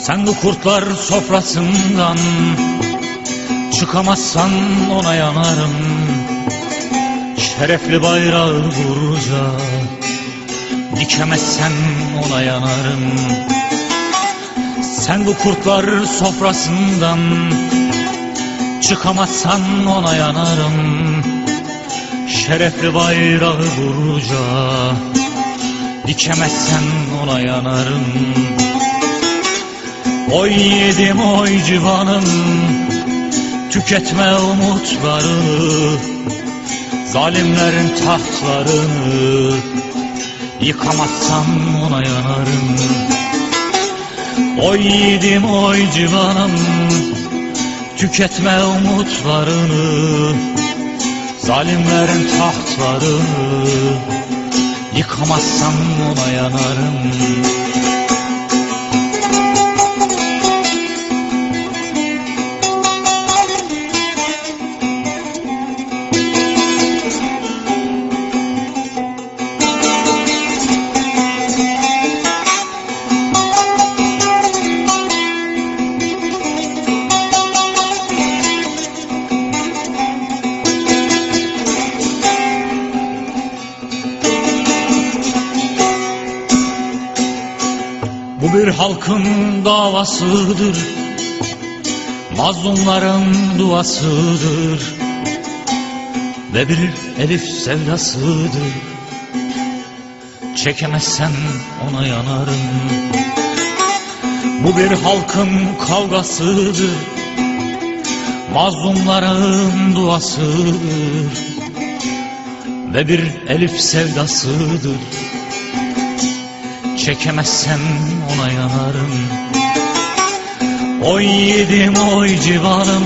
Sen bu kurtlar sofrasından çıkamazsan ona yanarım. Şerefli bayrağı gururca dikemezsen ona yanarım. Sen bu kurtlar sofrasından çıkamazsan ona yanarım. Şerefli bayrağı gururca dikemezsen ona yanarım. Oy yedim oy civanım, tüketme umutlarını, zalimlerin tahtlarını, yıkamazsan ona yanarım. Oy yedim oy civanım, tüketme umutlarını, zalimlerin tahtlarını, yıkamazsan ona yanarım. Bu bir halkın davasıdır, mazlumların duasıdır ve bir elif sevdasıdır. Çekemezsen ona yanarım. Bu bir halkın kavgasıdır, mazlumların duasıdır ve bir elif sevdasıdır. Çekemezsen ona yanarım. Oy yedim oy civanım,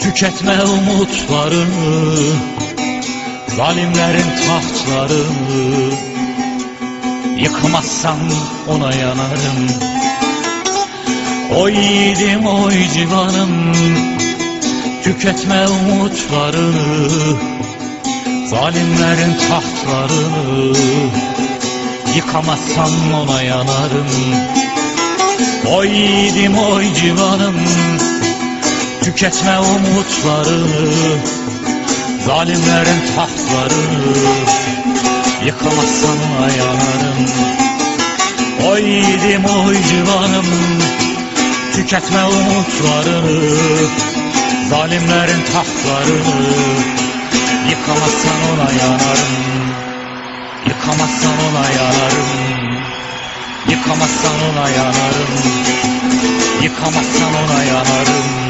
tüketme umutlarını, zalimlerin tahtlarını, yıkamazsan ona yanarım. Oy yedim oy civanım, tüketme umutlarını, zalimlerin tahtlarını, yıkamazsan ona yanarım. Oy yiğidim oy civanım, tüketme umutlarını, zalimlerin tahtlarını, yıkamazsan ona yanarım. Oy yiğidim oy civanım, tüketme umutlarını, zalimlerin tahtlarını, yıkamazsan ona yanarım. Yıkamazsan ona yanarım. Yıkamazsan ona yanarım. Yıkamazsan ona yanarım.